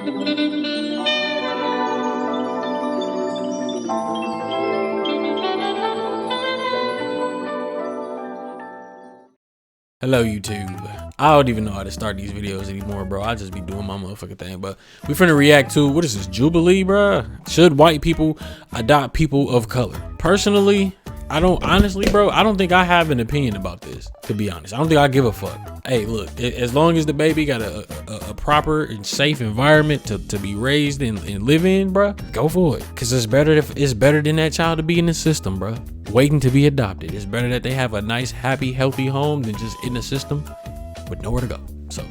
Hello YouTube. I don't even know how to start these videos anymore, bro. I just be doing my motherfucking thing. But we finna react to, what is this, Jubilee, bro? Should white people adopt people of color? Personally, I don't, honestly, bro, I don't think I have an opinion about this, to be honest. I don't think I give a fuck. Hey, look, as long as the baby got a proper and safe environment to be raised and live in, bro, go for it. Cause it's better than that child to be in the system, bro, waiting to be adopted. It's better that they have a nice, happy, healthy home than just in the system with nowhere to go. So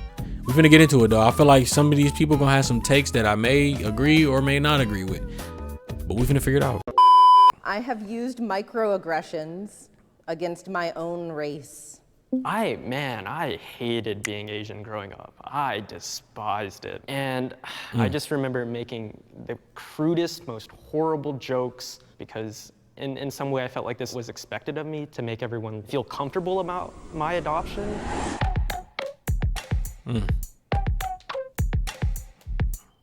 we're gonna get into it though. I feel like some of these people gonna have some takes that I may agree or may not agree with, but we're gonna figure it out. I have used microaggressions against my own race. I hated being Asian growing up. I despised it. And I just remember making the crudest, most horrible jokes because in some way I felt like this was expected of me to make everyone feel comfortable about my adoption.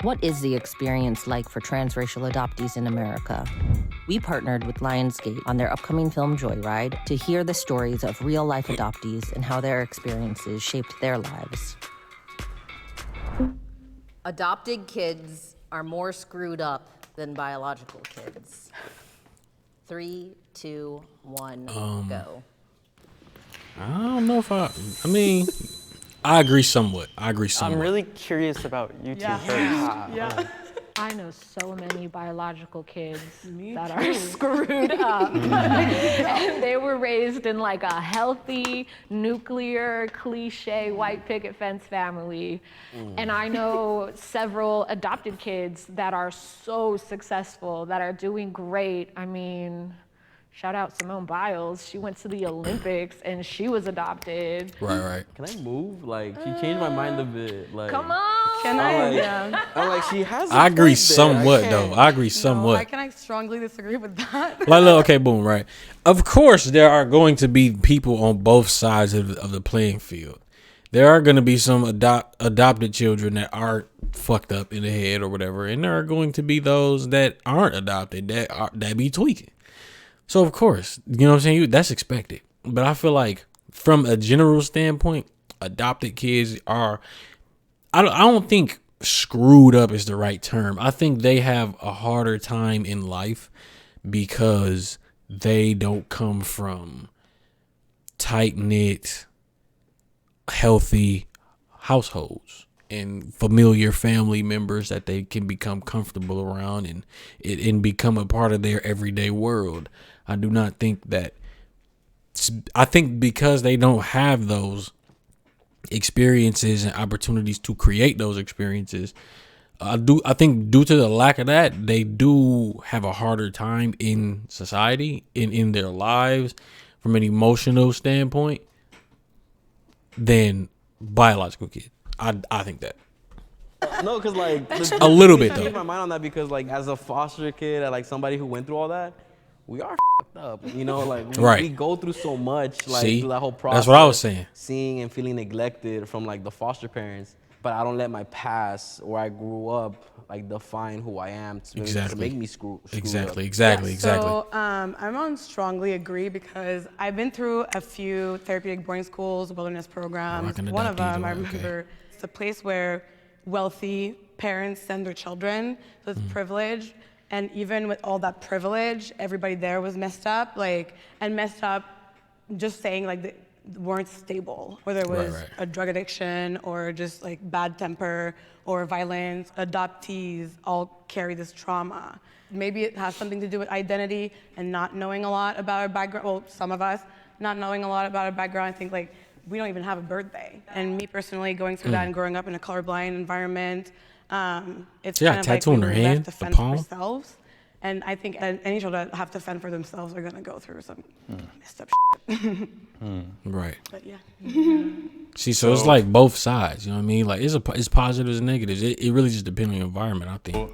What is the experience like for transracial adoptees in America? We partnered with Lionsgate on their upcoming film Joyride to hear the stories of real-life adoptees and how their experiences shaped their lives. Adopted kids are more screwed up than biological kids. 3, 2, 1, go. I don't know if I mean, I agree somewhat. I'm really curious about you two first. Yeah. I know so many biological kids that are screwed up. And they were raised in like a healthy, nuclear, cliche, white picket fence family. And I know several adopted kids that are so successful, that are doing great. I mean, shout out Simone Biles. She went to the Olympics and she was adopted. Right. Can I move? Like, she changed my mind a bit. Like, Come on. I'm like, she has. I agree somewhat though. I agree somewhat. Why can I strongly disagree with that? Like, look, okay, boom, right. Of course, there are going to be people on both sides of the playing field. There are going to be some adopted children that aren't fucked up in the head or whatever, and there are going to be those that aren't adopted that be tweaking. So of course, you know what I'm saying? That's expected. But I feel like from a general standpoint, adopted kids are, I don't think screwed up is the right term. I think they have a harder time in life because they don't come from tight-knit, healthy households and familiar family members that they can become comfortable around and become a part of their everyday world. I do not think that, I think because they don't have those experiences and opportunities to create those experiences, I think due to the lack of that, they do have a harder time in society, in their lives, from an emotional standpoint, than biological kids. I think that. No, because like a little bit though. Changed my mind on that because like as a foster kid and like somebody who went through all that, we are up. You know, like we go through so much, like through that whole process. That's what I was saying. Seeing and feeling neglected from like the foster parents, but I don't let my past where I grew up like define who I am to make me screw Exactly. So I'm on strongly agree because I've been through a few therapeutic boarding schools, wilderness programs. One of them, I remember, it's a place where wealthy parents send their children, so it's privilege. And even with all that privilege, everybody there was messed up, just saying like they weren't stable, whether it was a drug addiction or just like bad temper or violence. Adoptees all carry this trauma. Maybe it has something to do with identity and not knowing a lot about our background. Well, some of us not knowing a lot about our background. I think like we don't even have a birthday. And me personally going through that and growing up in a colorblind environment, it's kind of like we were left to fend for ourselves. And I think any children that have to fend for themselves are gonna go through some messed up shit. Right. But yeah. See, so it's like both sides, you know what I mean? Like it's positives and negatives. It really just depends on the environment, I think. Well,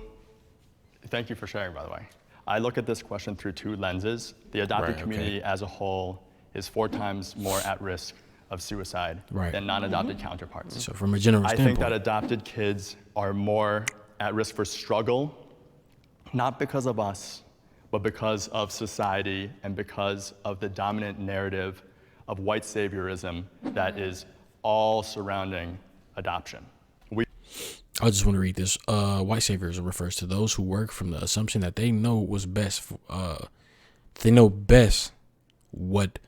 thank you for sharing, by the way. I look at this question through two lenses. The adopted community as a whole is 4 times more at risk of suicide than non-adopted counterparts. So from a general standpoint, I think that adopted kids are more at risk for struggle, not because of us, but because of society and because of the dominant narrative of white saviorism that is all surrounding adoption. I just want to read this. White saviorism refers to those who work from the assumption that they know what's best. They know best what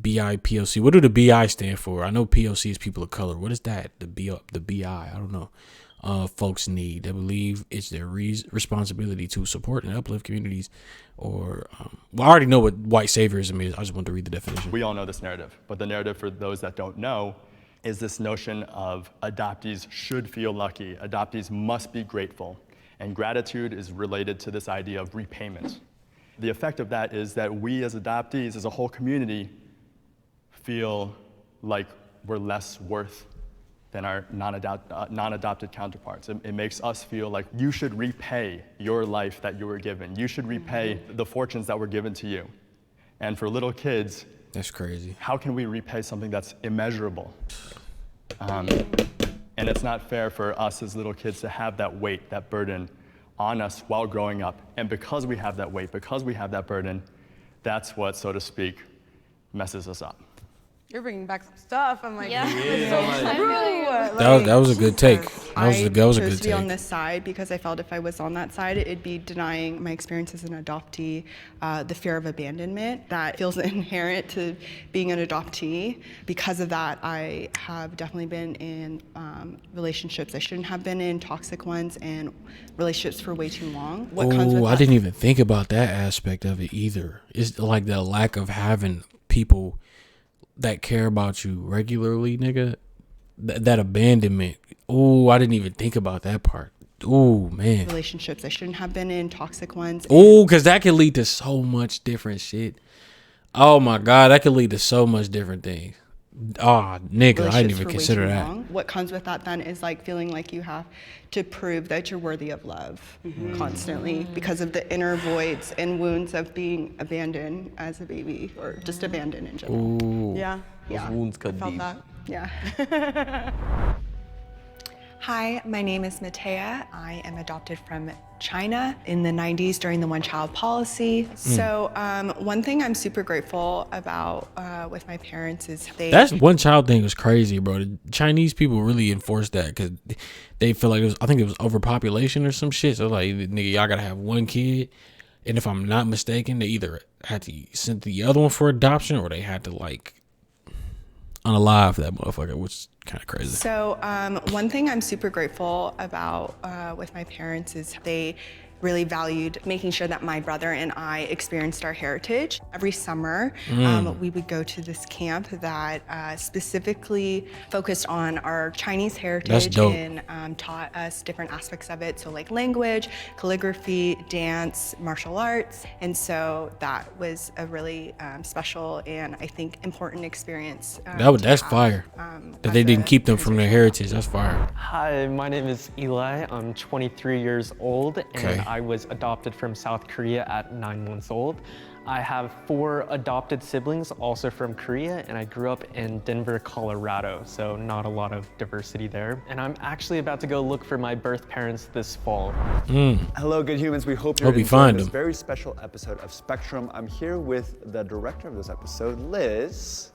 BIPOC. What do the BI stand for? I know POC is people of color. What is that? The BI. I don't know. Folks need. They believe it's their responsibility to support and uplift communities. Or, well, I already know what white saviorism is. I just want to read the definition. We all know this narrative, but the narrative for those that don't know is this notion of adoptees should feel lucky. Adoptees must be grateful. And gratitude is related to this idea of repayment. The effect of that is that we as adoptees, as a whole community, feel like we're less worth than our non-adopted counterparts. It makes us feel like you should repay your life that you were given. You should repay the fortunes that were given to you. And for little kids, that's crazy. How can we repay something that's immeasurable? And it's not fair for us as little kids to have that weight, that burden on us while growing up. And because we have that weight, because we have that burden, that's what, so to speak, messes us up. You're bringing back some stuff. I'm like, yeah. That was a good take. That was a good chose take. To be on this side because I felt if I was on that side, it'd be denying my experience as an adoptee, the fear of abandonment that feels inherent to being an adoptee. Because of that, I have definitely been in relationships I shouldn't have been in, toxic ones, and relationships for way too long. Oh, I didn't even think about that aspect of it either. It's like the lack of having people that care about you regularly, nigga. That abandonment. Oh, I didn't even think about that part. Oh, man. Relationships I shouldn't have been in, toxic ones. Oh, because that can lead to so much different shit. Oh, my God. That could lead to so much different things. Oh, nigga, I didn't even consider that. What comes with that then is like feeling like you have to prove that you're worthy of love constantly because of the inner voids and wounds of being abandoned as a baby or just abandoned in general. Ooh. Yeah. Those wounds cut Felt deep. that. Yeah. Hi, my name is Matea. I am adopted from China in the 90s during the one-child policy. So one thing I'm super grateful about with my parents is That one child thing was crazy, bro. The Chinese people really enforced that because they feel like I think it was overpopulation or some shit. So like, nigga, y'all gotta have one kid. And if I'm not mistaken, they either had to send the other one for adoption or they had to like unalive that motherfucker, which is kind of crazy. So one thing I'm super grateful about with my parents is they really valued making sure that my brother and I experienced our heritage. Every summer, we would go to this camp that specifically focused on our Chinese heritage and taught us different aspects of it. So like language, calligraphy, dance, martial arts. And so that was a really special and I think important experience. That's fire. That they didn't keep them from their heritage. That's fire. Hi, my name is Eli. I'm 23 years old and I was adopted from South Korea at 9 months old. I have 4 adopted siblings, also from Korea, and I grew up in Denver, Colorado, so not a lot of diversity there. And I'm actually about to go look for my birth parents this fall. Hello, good humans. We hope you're enjoying this very special episode of Spectrum. I'm here with the director of this episode, Liz.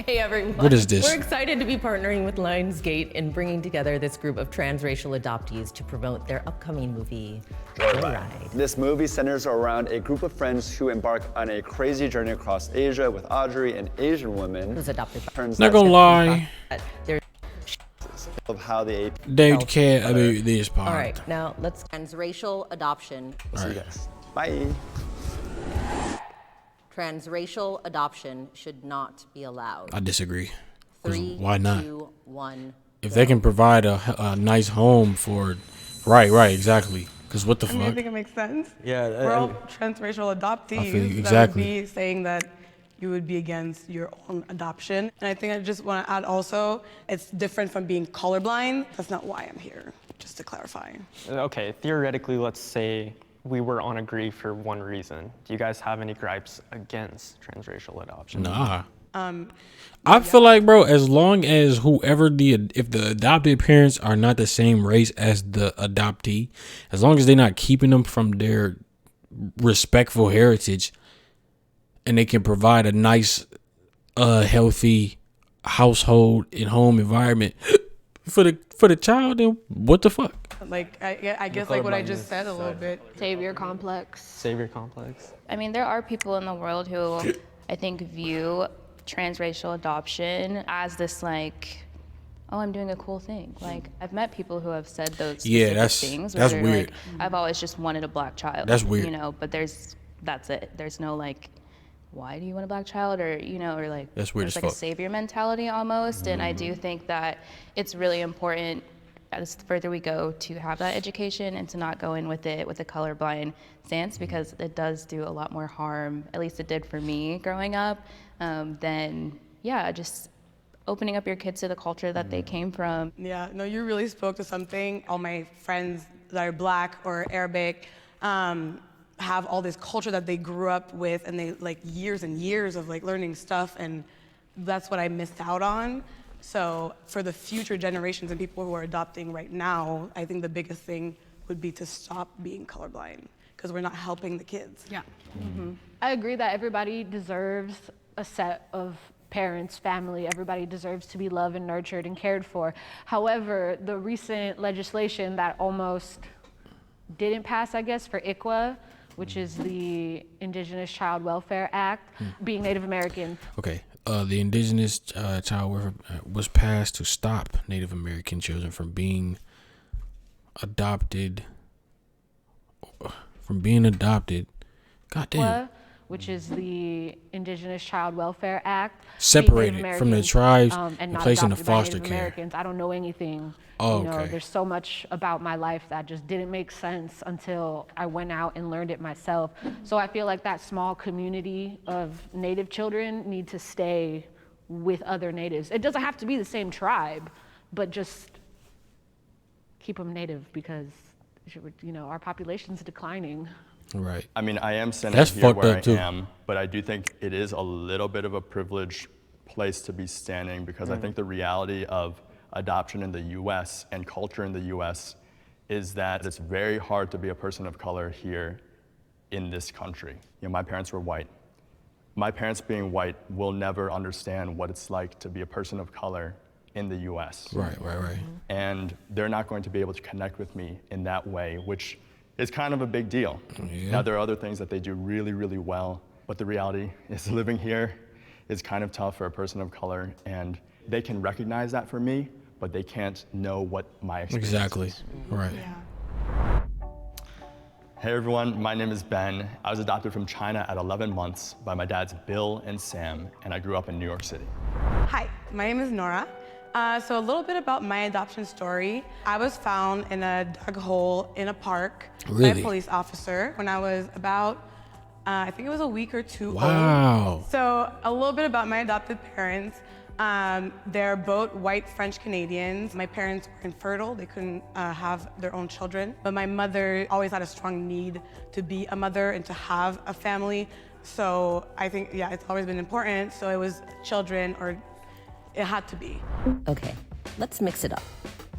Hey everyone. What is this? We're excited to be partnering with Lionsgate in bringing together this group of transracial adoptees to promote their upcoming movie, Joyride. This movie centers around a group of friends who embark on a crazy journey across Asia with Audrey, an Asian woman who's adopted. Not gonna lie. Of how the they can't. I mean, this part. All right, now let's transracial adoption. See you guys. Bye. Transracial adoption should not be allowed. I disagree. 3, why not? 2, 1. If they can provide a nice home for, right, exactly. Because what the fuck? I think it makes sense. Yeah. We're all transracial adoptees. Exactly. That would be saying that you would be against your own adoption. And I think I just want to add also, it's different from being colorblind. That's not why I'm here, just to clarify. Okay, theoretically, let's say we were on agree for one reason. Do you guys have any gripes against transracial adoption? Nah. I feel like, bro, as long as if the adopted parents are not the same race as the adoptee, as long as they're not keeping them from their respectful heritage, and they can provide a nice, healthy household and home environment for the child, then what the fuck? Like, I guess like what I just said a little bit. Savior complex. Savior complex. I mean, there are people in the world who I think view transracial adoption as this like, oh, I'm doing a cool thing. Like, I've met people who have said those specific things. That's where weird. Like, I've always just wanted a black child. That's weird. You know, but that's it. There's no like, why do you want a black child? Or, you know, or like, that's weird there's as like fuck. a savior mentality almost. And I do think that it's really important as the further we go to have that education and to not go in with it with a colorblind stance, because it does do a lot more harm, at least it did for me growing up, than, yeah, just opening up your kids to the culture that they came from. Yeah, no, you really spoke to something. All my friends that are black or Arabic have all this culture that they grew up with, and they like years and years of like learning stuff, and that's what I missed out on. So for the future generations and people who are adopting right now, I think the biggest thing would be to stop being colorblind, because we're not helping the kids. Yeah. Mm-hmm. I agree that everybody deserves a set of parents, family. Everybody deserves to be loved and nurtured and cared for. However, the recent legislation that almost didn't pass, I guess, for ICWA, which is the Indigenous Child Welfare Act, being Native American. Okay. The Indigenous Child Welfare was passed to stop Native American children from being adopted. Goddamn. Which is the Indigenous Child Welfare Act. Separated from the tribes and placed into foster care. Americans. I don't know anything. Oh, you know, okay. There's so much about my life that just didn't make sense until I went out and learned it myself. So I feel like that small community of Native children need to stay with other Natives. It doesn't have to be the same tribe, but just keep them Native, because, you know, our population's declining. Right. I mean, I am standing That's here fucked where up too. I am, but I do think it is a little bit of a privileged place to be standing, because I think the reality of adoption in the US and culture in the US is that it's very hard to be a person of color here in this country. You know, my parents were white. My parents being white will never understand what it's like to be a person of color in the US. Right. And they're not going to be able to connect with me in that way, which is kind of a big deal. Yeah. Now, there are other things that they do really, really well, but the reality is living here is kind of tough for a person of color, and they can recognize that for me, but they can't know what my experience Exactly. is. Right. Yeah. Hey everyone, my name is Ben. I was adopted from China at 11 months by my dads Bill and Sam, and I grew up in New York City. Hi, my name is Nora. So a little bit about my adoption story. I was found in a dug hole in a park by a police officer when I was about, I think it was a week or two old. So a little bit about my adopted parents. They're both white French Canadians. My parents were infertile. They couldn't have their own children. But my mother always had a strong need to be a mother and to have a family. So I think, yeah, it's always been important. So it was children, or it had to be. Okay, let's mix it up.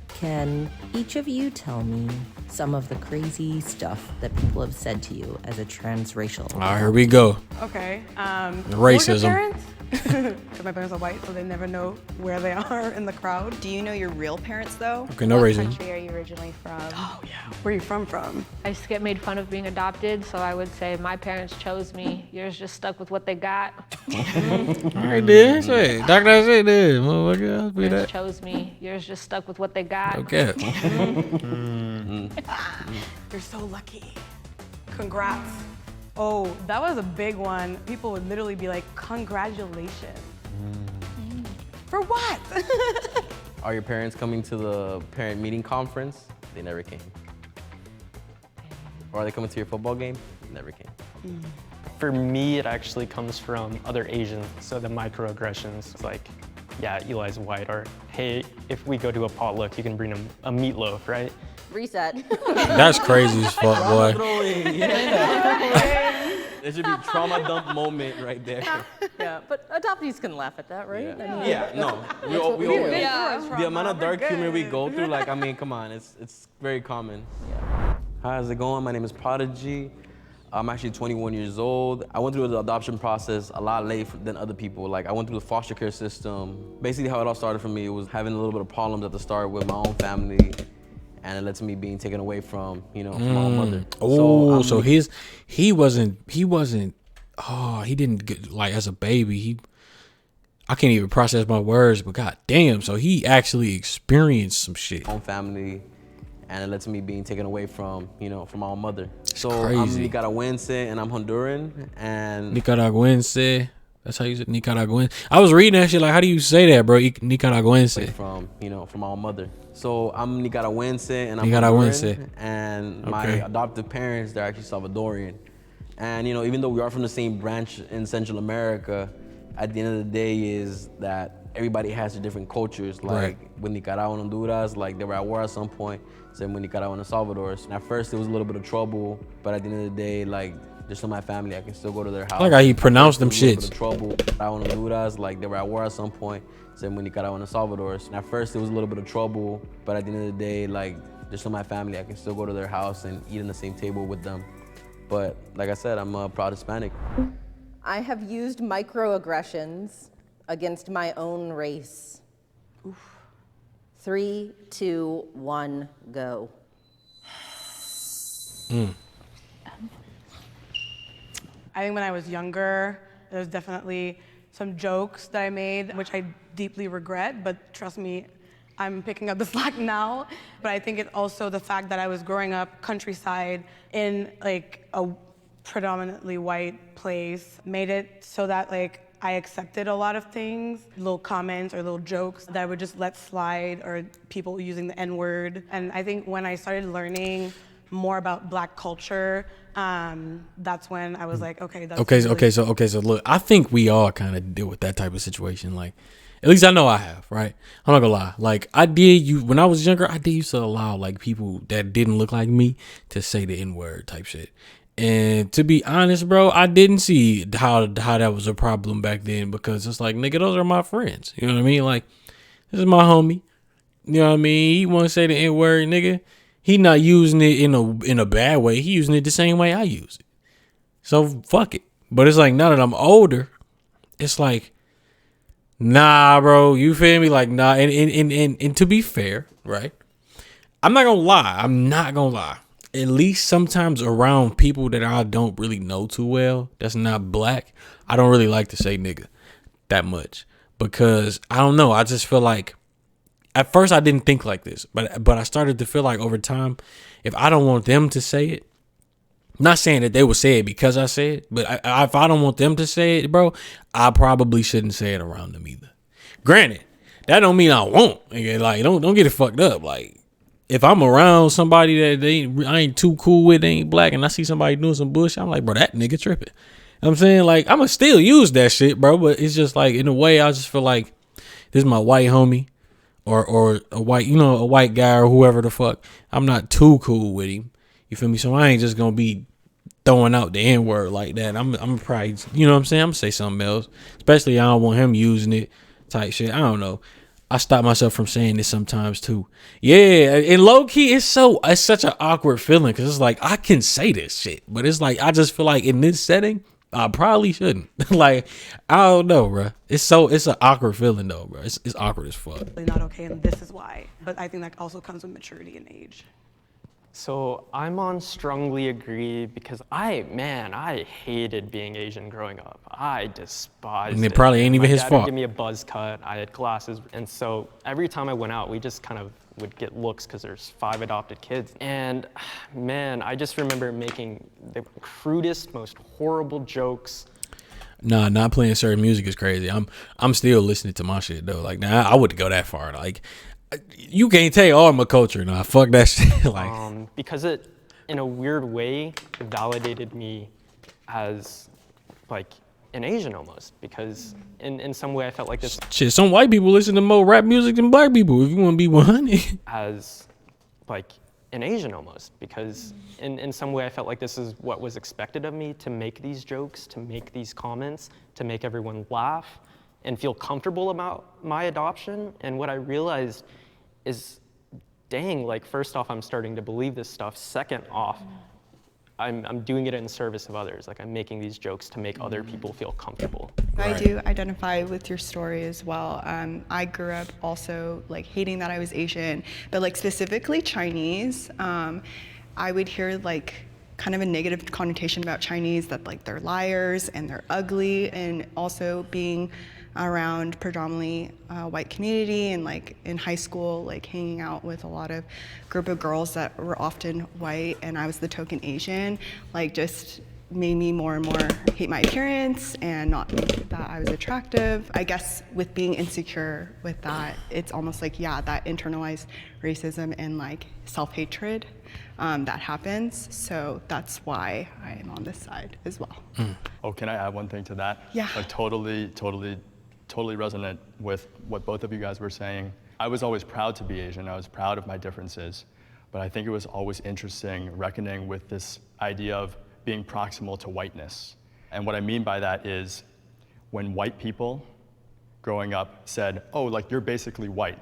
Can each of you tell me some of the crazy stuff that people have said to you as a transracial? All right, here we go. Okay. Racism. Because my parents are white, so they never know where they are in the crowd. Do you know your real parents, though? Okay, no racism. What country are you originally from? Oh, yeah. Where are you from? I used to get made fun of being adopted, so I would say my parents chose me. Yours just stuck with what they got. All right, then. Say, talk that shit, then. Motherfucker, be Yours that. chose me. Yours just stuck with what they got. Okay. You're so lucky. Congrats. Oh, that was a big one. People would literally be like, congratulations. For what? Are your parents coming to the parent meeting conference? They never came. Or are they coming to your football game? Never came. For me, it actually comes from other Asians, so the microaggressions. It's like, yeah, Eli's white, or hey, if we go to a potluck, you can bring them a meatloaf, right? Reset. That's crazy as fuck, boy. There should be trauma dump moment right there. Yeah, but adoptees can laugh at that, right? Yeah, I mean, no. We the amount of dark humor we go through, like, I mean, come on, it's very common. Yeah. How's it going? My name is Prodigy. I'm actually 21 years old. I went through the adoption process a lot later than other people. Like, I went through the foster care system. Basically, how it all started for me, it was having a little bit of problems at the start with my own family, and it led to me being taken away from, you know, from my own mother. Oh, so he wasn't, oh, he didn't get, like, as a baby, I can't even process my words, but god damn, so he actually experienced some shit. Own family, and it led to me being taken away from, you know, from my own mother. So crazy. I'm Nicaraguense and I'm Honduran, and Nicaraguense. That's how you say Nicaraguense. I was reading that shit like, how do you say that, bro? Nicaraguense. From, you know, from my own mother. So I'm Nicaraguense and I'm Nicaraguense. Honduran, and my adoptive parents, they're actually Salvadorian. And, you know, even though we are from the same branch in Central America, at the end of the day is that everybody has their different cultures. Like with Nicaragua and Honduras, like they were at war at some point. Same with Nicaragua and El Salvador. So at first it was a little bit of trouble, but at the end of the day, like, they're still my family. I can still go to their house. I like how he pronounced them shits. Trouble. Nicaragua and Honduras, like they were at war at some point. Same with Nicaragua and El Salvador. So at first it was a little bit of trouble, but at the end of the day, like, they're still my family. I can still go to their house and eat on the same table with them. But like I said, I'm a proud Hispanic. I have used microaggressions against my own race. Oof. 3, 2, 1, go. I think when I was younger, there was definitely some jokes that I made, which I deeply regret, but trust me, I'm picking up the slack now. But I think it's also the fact that I was growing up countryside in like a predominantly white place made it so that like I accepted a lot of things, little comments or little jokes that I would just let slide, or people using the N-word. And I think when I started learning more about Black culture, that's when I was like, okay, that's so look, I think we all kind of deal with that type of situation. Like, at least I know I have, right? I'm not gonna lie. Like, when I was younger, I did used to allow like people that didn't look like me to say the N-word type shit. And to be honest, bro, I didn't see how that was a problem back then, because it's like, nigga, those are my friends. You know what I mean? Like, this is my homie. You know what I mean? He want to say the N-word, nigga. He not using it in a bad way. He using it the same way I use it. So fuck it. But it's like, now that I'm older, it's like, nah, bro. You feel me? Like, nah. And to be fair, right? I'm not gonna lie. At least sometimes around people that I don't really know too well, that's not Black, I don't really like to say nigga that much, because I don't know. I just feel like, at first I didn't think like this, but I started to feel like over time, if I don't want them to say it, not saying that they would say it because I say it, but if I don't want them to say it, bro, I probably shouldn't say it around them either. Granted, that don't mean I won't. Like, don't get it fucked up. Like, if I'm around somebody that I ain't too cool with, they ain't Black, and I see somebody doing some bullshit, I'm like, bro, that nigga tripping. You know what I'm saying? Like, I'ma still use that shit, bro, but it's just like, in a way, I just feel like this is my white homie. Or a white, a white guy or whoever the fuck. I'm not too cool with him. You feel me? So I ain't just gonna be throwing out the N-word like that. I'm probably, you know what I'm saying? I'm gonna say something else. Especially I don't want him using it type shit. I don't know. I stop myself from saying this sometimes too. Yeah, and low key, it's such an awkward feeling, because it's like, I can say this shit, but it's like, I just feel like in this setting, I probably shouldn't. Like, I don't know, bro. It's an awkward feeling though, bro. It's awkward as fuck. Not okay, and this is why. But I think that also comes with maturity and age. So I'm on strongly agree, because I hated being Asian growing up. I despised it. And it probably ain't even his fault. My dad would give me a buzz cut. I had glasses, and so every time I went out, we just kind of would get looks because there's 5 adopted kids. And man, I just remember making the crudest, most horrible jokes. Nah, not playing certain music is crazy. I'm still listening to my shit though. Like, nah, I wouldn't go that far. Like, you can't take all my culture. Nah, fuck that shit. Like, because it, in a weird way, validated me as like an Asian almost, because in some way I felt like this. Shit, some white people listen to more rap music than Black people, if you want to be 100. As like an Asian almost, because in some way I felt like this is what was expected of me, to make these jokes, to make these comments, to make everyone laugh and feel comfortable about my adoption. And what I realized is, dang, like first off, I'm starting to believe this stuff. Second off, I'm doing it in service of others. Like I'm making these jokes to make other people feel comfortable. I do identify with your story as well. I grew up also like hating that I was Asian, but like specifically Chinese. I would hear like kind of a negative connotation about Chinese, that like they're liars and they're ugly, and also being around predominantly white community and like in high school, like hanging out with a lot of group of girls that were often white and I was the token Asian, like just made me more and more hate my appearance and not think that I was attractive. I guess with being insecure with that, it's almost like, yeah, that internalized racism and like self-hatred that happens. So that's why I am on this side as well. Oh, can I add one thing to that? Yeah. Like totally resonant with what both of you guys were saying. I was always proud to be Asian. I was proud of my differences, but I think it was always interesting reckoning with this idea of being proximal to whiteness. And what I mean by that is when white people growing up said, oh, like you're basically white,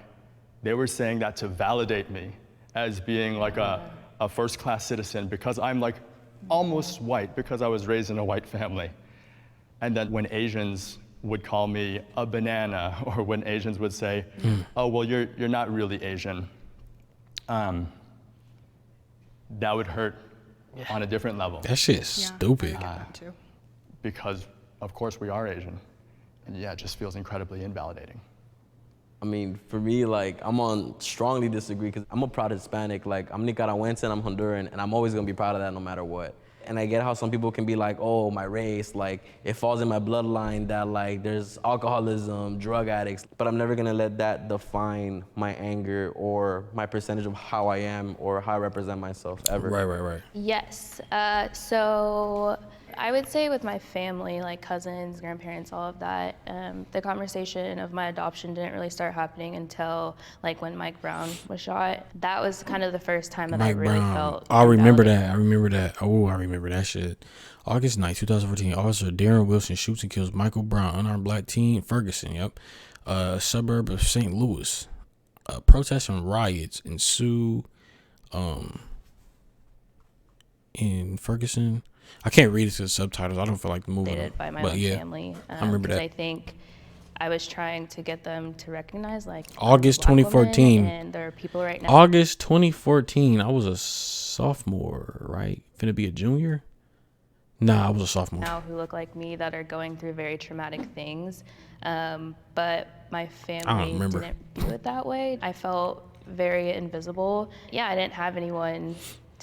they were saying that to validate me as being like a first-class citizen because I'm like almost white because I was raised in a white family. And then when Asians would call me a banana, or when Asians would say, oh, well, you're not really Asian, that would hurt on a different level. That shit's stupid. Because, of course, we are Asian. And yeah, it just feels incredibly invalidating. I mean, for me, like, I'm on strongly disagree because I'm a proud Hispanic. Like, I'm Nicaraguense and I'm Honduran, and I'm always gonna be proud of that no matter what. And I get how some people can be like, oh, my race, like, it falls in my bloodline that, like, there's alcoholism, drug addicts, but I'm never gonna let that define my anger or my percentage of how I am or how I represent myself ever. Right. Yes. So I would say with my family, like cousins, grandparents, all of that, the conversation of my adoption didn't really start happening until like when Mike Brown was shot. That was kind of the first time that I really felt. I remember that. Oh, I remember that shit. August 9th, 2014, Officer Darren Wilson shoots and kills Michael Brown, unarmed black teen, Ferguson, a suburb of St. Louis. Protests and riots ensue in Ferguson. I can't read it to the subtitles. I don't feel like the movie. Did by my own family. I remember that. I think I was trying to get them to recognize like August 2014. And there are people right now. August 2014. I was a sophomore, right? Finna be a junior? Nah, I was a sophomore. Now who look like me that are going through very traumatic things, but my family didn't view it that way. I felt very invisible. Yeah, I didn't have anyone.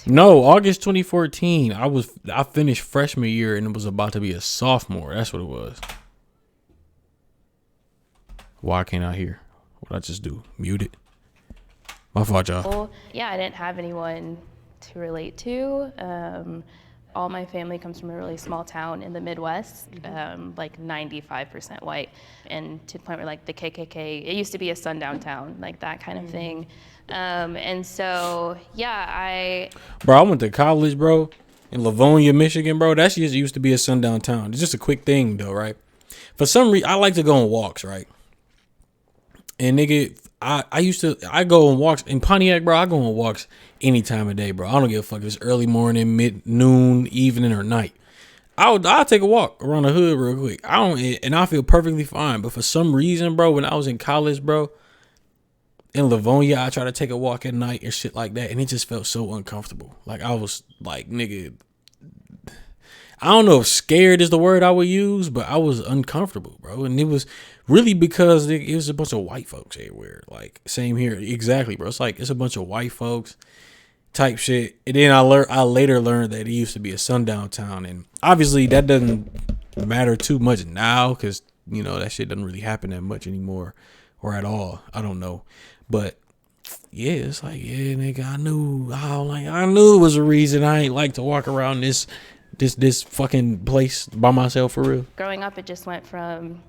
No, August 2014. I finished freshman year and it was about to be a sophomore. That's what it was. Why can't I hear? What'd I just do? Mute it. My fault, y'all. Yeah, I didn't have anyone to relate to. All my family comes from a really small town in the Midwest, like 95% white, and to the point where like the KKK, it used to be a sundown town, like that kind of thing. And so, yeah, Bro, I went to college, bro, in Livonia, Michigan, bro. That shit used to be a sundown town. It's just a quick thing, though, right? For some reason, I like to go on walks, right? And nigga, I go on walks in Pontiac, bro. I go on walks any time of day, bro. I don't give a fuck if it's early morning, mid, noon, evening, or night. I'll take a walk around the hood real quick. I feel perfectly fine. But for some reason, bro, when I was in college, bro, in Livonia, I try to take a walk at night and shit like that, and it just felt so uncomfortable. Like I was like, nigga, I don't know if scared is the word I would use, but I was uncomfortable, bro. And it was really because it was a bunch of white folks everywhere. Like same here, exactly, bro. It's like it's a bunch of white folks type shit. And then I later learned that it used to be a sundown town, and obviously that doesn't matter too much now because you know that shit doesn't really happen that much anymore or at all. I don't know. But yeah, it's like, yeah, nigga, I knew it was a reason I ain't like to walk around this fucking place by myself for real. Growing up, it just went from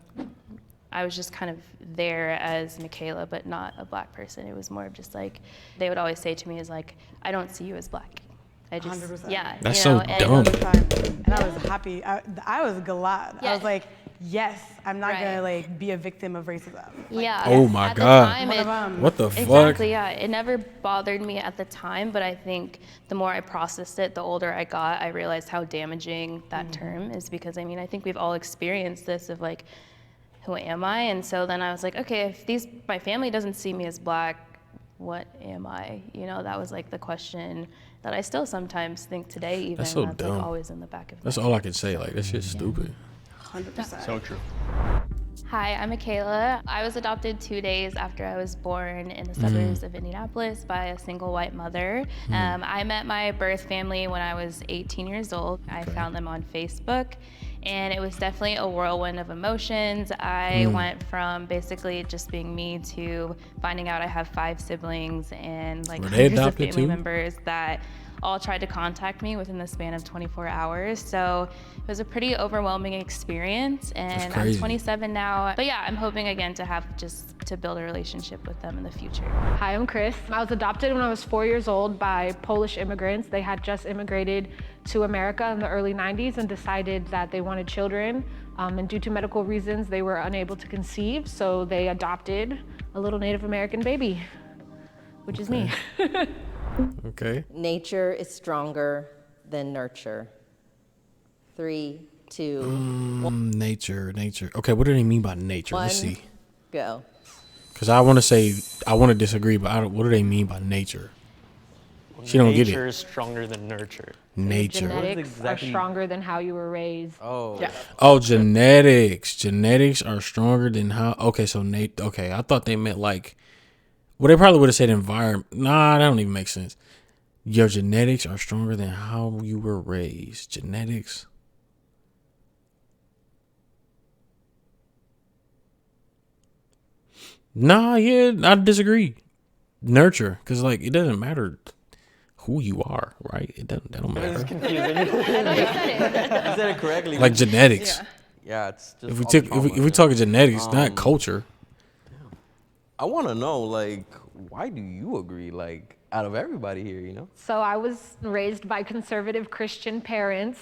I was just kind of there as Michaela, but not a Black person. It was more of just like, they would always say to me is like, I don't see you as Black. I just, 100%. yeah. That's you know, so dumb. And I was happy. I was glad. Yeah. I was like, yes, I'm not Right. gonna like be a victim of racism. Like, Yeah. Oh my At the God. time, One of 'em. What the fuck? Exactly, yeah. It never bothered me at the time, but I think the more I processed it, the older I got, I realized how damaging that term is, because I mean, I think we've all experienced this of like, who am I? And so then I was like, okay, if my family doesn't see me as Black, what am I? You know, that was like the question that I still sometimes think today, even. That's so that's dumb. like always in the back of my That's all I can say. Like, that shit's stupid. 100%. So true. Hi, I'm Michaela. I was adopted 2 days after I was born in the suburbs of Indianapolis by a single white mother. I met my birth family when I was 18 years old. I found them on Facebook, and it was definitely a whirlwind of emotions. I went from basically just being me to finding out I have 5 siblings and like Were they hundreds of adopted family too? members that all tried to contact me within the span of 24 hours. So it was a pretty overwhelming experience, and I'm crazy. 27 now. But yeah, I'm hoping again to build a relationship with them in the future. Hi, I'm Chris. I was adopted when I was 4 years old by Polish immigrants. They had just immigrated to America in the early 90s and decided that they wanted children. And due to medical reasons, they were unable to conceive, so they adopted a little Native American baby, which is me. Okay. Nature is stronger than nurture. 3, 2, Nature. Okay, what do they mean by nature? 1, Let's see. go. Because I want to disagree, but what do they mean by nature? She don't get Nature it. is stronger than nurture. Nature. Genetics are stronger than how you were raised. Oh. Yeah. Oh, genetics. Genetics are stronger than how. Okay, so Okay, I thought they meant like. Well, they probably would have said environment. Nah, that don't even make sense. Your genetics are stronger than how you were raised. Genetics. Nah, yeah, I disagree. Nurture, because like it doesn't matter who you are, right? That don't matter. You said it correctly. Like genetics. Yeah, it's just. If we all took, trauma, if we talking genetics, not culture. I want to know, like, why do you agree? Like, out of everybody here, you know? So I was raised by conservative Christian parents,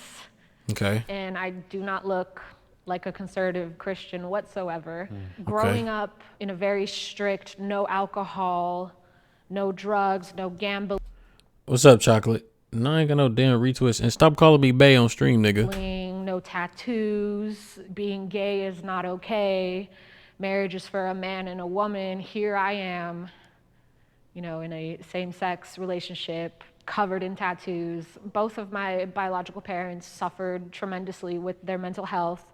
Okay. and I do not look like a conservative Christian whatsoever. Growing up in a very strict, no alcohol, no drugs, no gambling, What's up, chocolate? No, I ain't got no damn retwist. And stop calling me Bay on stream, nigga. no tattoos, being gay is not okay, marriage is for a man and a woman. Here I am, you know, in a same-sex relationship, covered in tattoos. Both of my biological parents suffered tremendously with their mental health.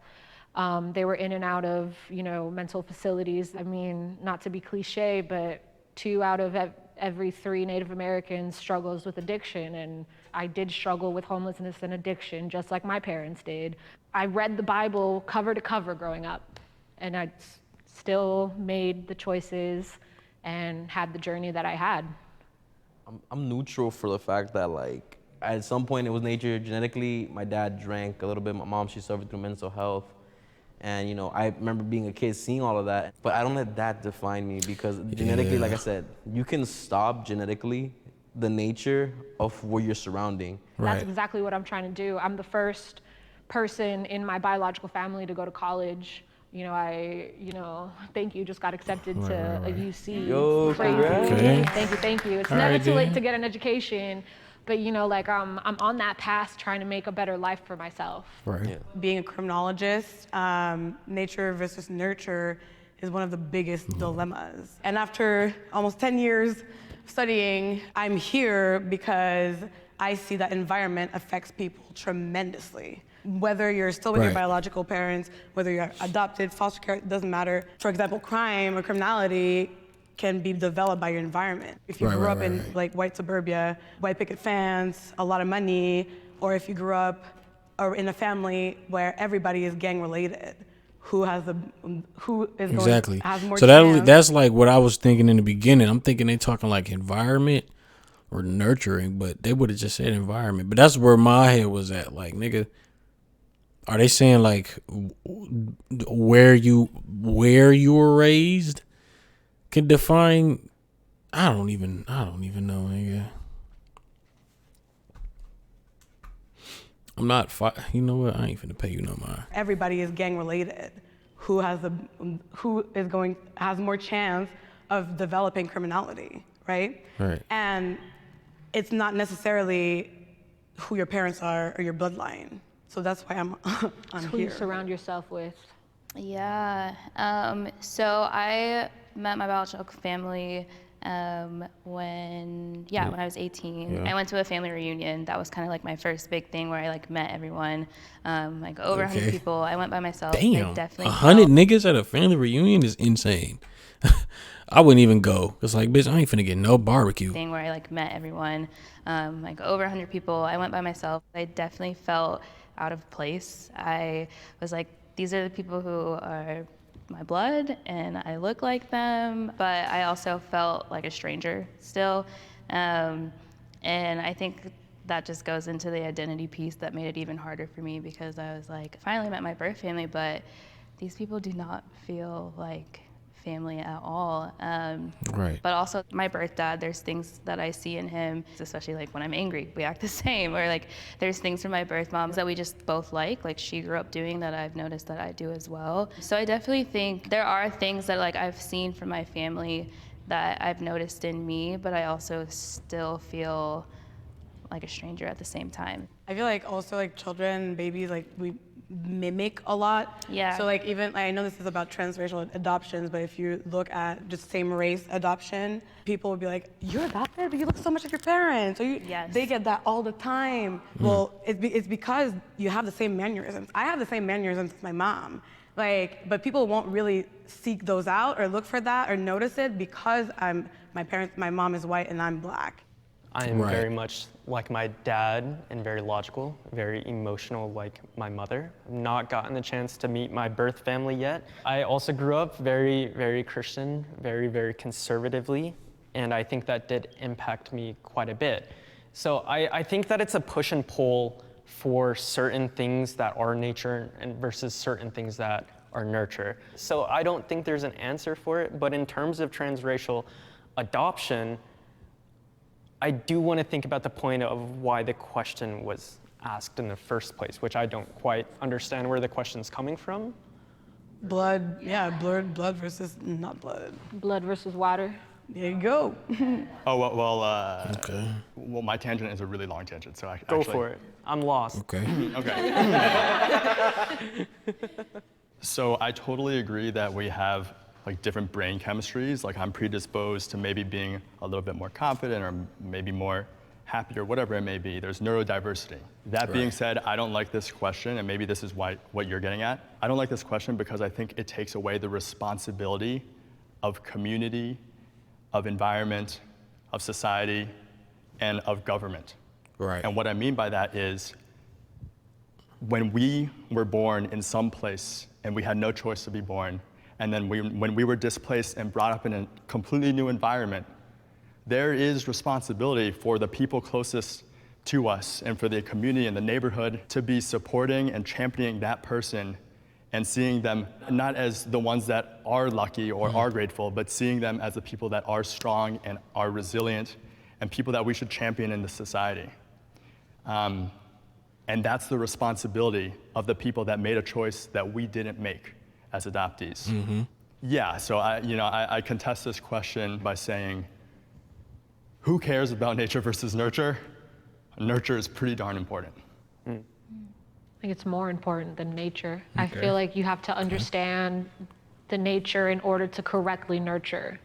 They were in and out of, you know, mental facilities. I mean, not to be cliche, but 2 out of every 3 Native Americans struggles with addiction, and I did struggle with homelessness and addiction, just like my parents did. I read the Bible cover to cover growing up, and I still made the choices and had the journey that I had. I'm neutral for the fact that, like, at some point it was nature. Genetically, my dad drank a little bit. My mom, she suffered through mental health. And, you know, I remember being a kid seeing all of that. But I don't let that define me, because genetically, like I said, you can stop genetically the nature of what you're surrounding. That's exactly what I'm trying to do. I'm the first person in my biological family to go to college. You know, thank you, just got accepted to a UC. Yo, Crazy. congrats. Okay. Thank you. It's All never right, too late then. to get an education, but you know, like I'm on that path trying to make a better life for myself. Right. Yeah. Being a criminologist, nature versus nurture is one of the biggest dilemmas. And after almost 10 years studying, I'm here because I see that environment affects people tremendously. Whether you're still with your biological parents, whether you're adopted, foster care, it doesn't matter. For example, crime or criminality can be developed by your environment. If you grew up in like white suburbia, white picket fence, a lot of money, or if you grew up or in a family where everybody is gang related, who is going to have more So chance. that's like what I was thinking in the beginning. I'm thinking they talking like environment or nurturing, but they would have just said environment. But that's where my head was at. Like, nigga, Are they saying like where you were raised can define? I don't even know, nigga. I'm not. You know what? I ain't finna pay you no mind. Everybody is gang related. Who has more chance of developing criminality, right? Right. And it's not necessarily who your parents are or your bloodline. So that's why I'm Who here. you surround yourself with. Yeah. So I met my biological family when I was 18. Yeah. I went to a family reunion. That was kind of like my first big thing where I like met everyone, like over 100 people. I went by myself. Damn, I definitely 100 niggas at a family reunion is insane. I wouldn't even go. It's like, bitch, I ain't finna get no barbecue. Thing where I like met everyone, like over 100 people. I went by myself. I definitely felt out of place. I was like, these are the people who are my blood and I look like them, but I also felt like a stranger still. And I think that just goes into the identity piece that made it even harder for me, because I was like, I finally met my birth family, but these people do not feel like family at all. Right. But also my birth dad, there's things that I see in him, especially like when I'm angry, we act the same. Or like there's things from my birth mom that we just both like she grew up doing that I've noticed that I do as well. So I definitely think there are things that like I've seen from my family that I've noticed in me, but I also still feel like a stranger at the same time. I feel like also like children, babies, like we mimic a lot. Yeah. So like even, I know this is about transracial adoptions, but if you look at just same race adoption, people would be like, you're adopted, but you look so much like your parents. Or Yes. They get that all the time. Well, it's because you have the same mannerisms. I have the same mannerisms as my mom. Like, but people won't really seek those out or look for that or notice it because my mom is white and I'm black. I am very much like my dad and very logical, very emotional like my mother. I've not gotten the chance to meet my birth family yet. I also grew up very, very Christian, very, very conservatively, and I think that did impact me quite a bit. So I think that it's a push and pull for certain things that are nature and versus certain things that are nurture. So I don't think there's an answer for it, but in terms of transracial adoption, I do want to think about the point of why the question was asked in the first place, which I don't quite understand where the question's coming from. Blood, blood versus not blood. Blood versus water. There you go. Okay. Well, my tangent is a really long tangent, so I Go for it. I'm lost. Okay. Okay. So I totally agree that we have like different brain chemistries. Like I'm predisposed to maybe being a little bit more confident or maybe more happy or whatever it may be. There's neurodiversity. That being said, I don't like this question, and maybe this is what you're getting at. I don't like this question because I think it takes away the responsibility of community, of environment, of society, and of government. Right. And what I mean by that is when we were born in some place and we had no choice to be born, and then when we were displaced and brought up in a completely new environment, there is responsibility for the people closest to us and for the community and the neighborhood to be supporting and championing that person and seeing them not as the ones that are lucky or are grateful, but seeing them as the people that are strong and are resilient and people that we should champion in the society. And that's the responsibility of the people that made a choice that we didn't make as adoptees. Mm-hmm. Yeah, so I contest this question by saying, who cares about nature versus nurture? Nurture is pretty darn important. I think it's more important than nature. Okay. I feel like you have to understand the nature in order to correctly nurture.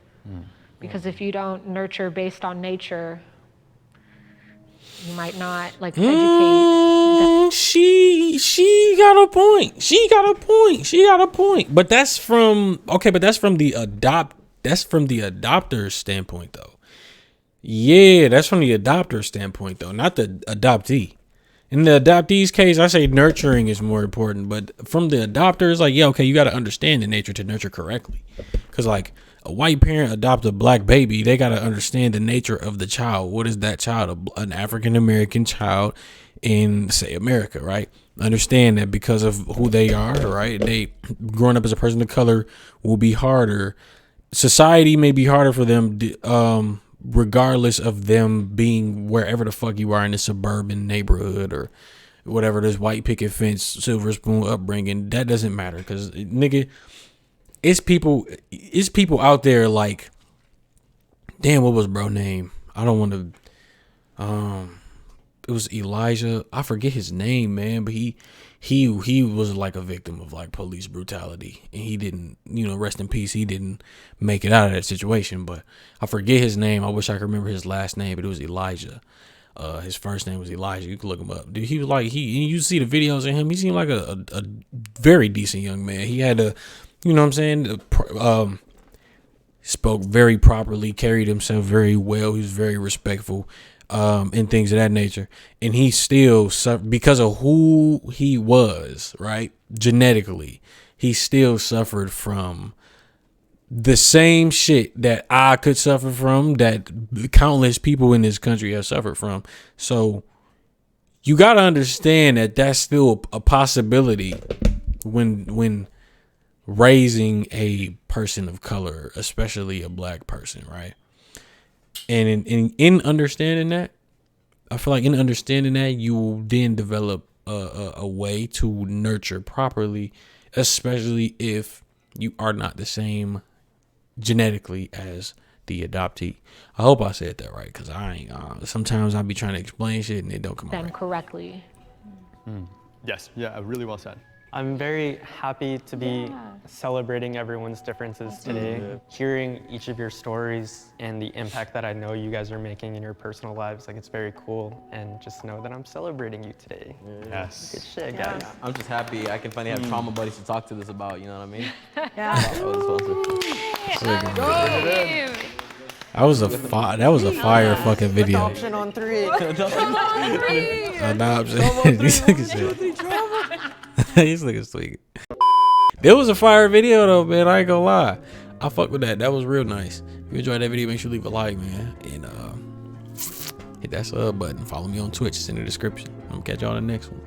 Because if you don't nurture based on nature, you might not like educate. She got a point. She got a point. But that's from the adopter's standpoint though. Yeah, that's from the adopter standpoint, though, not the adoptee. In the adoptee's case, I say nurturing is more important. But from the adopter, it's like, yeah, okay, you got to understand the nature to nurture correctly. Because, like, a white parent adopt a black baby, they got to understand the nature of the child. What is that child? An African-American child in, say, America, right? understand that because of who they are, right? They growing up as a person of color will be harder. Society may be harder for them, regardless of them being wherever the fuck you are in the suburban neighborhood or whatever, this white picket fence, silver spoon upbringing. That doesn't matter, because nigga, it's people out there like, damn, what was bro name? I don't want to. It was Elijah. I forget his name, man, but he was like a victim of like police brutality, and he didn't, rest in peace. He didn't make it out of that situation, but I forget his name. I wish I could remember his last name, but it was Elijah. His first name was Elijah. You can look him up. Dude, he was like, you see the videos of him. He seemed like a very decent young man. He had a, what I'm saying, spoke very properly, carried himself very well. He was very respectful, and things of that nature. And he still suffered because of who he was, right? Genetically, he still suffered from the same shit that I could suffer from, that countless people in this country have suffered from. So you got to understand that that's still a possibility when raising a person of color, especially a black person, right? And in understanding that, I feel like in understanding that, you will then develop a way to nurture properly, especially if you are not the same genetically as the adoptee. I hope I said that right, because I ain't. Sometimes I'll be trying to explain shit and it don't come out right. Correctly. Yes, yeah, really well said. I'm very happy to be celebrating everyone's differences today, hearing each of your stories and the impact that I know you guys are making in your personal lives. Like, it's very cool, and just know that I'm celebrating you today. Yes. Good shit, guys. I'm just happy I can finally have trauma buddies to talk to this about, you know what I mean? Yeah. That was a fire fucking video. Adoption on 3. Adoption. These niggas tweaking. There was a fire video though, man. I ain't gonna lie. I fuck with that. That was real nice. If you enjoyed that video, make sure you leave a like, man. And hit that sub button. Follow me on Twitch. It's in the description. I'm gonna catch y'all in the next one.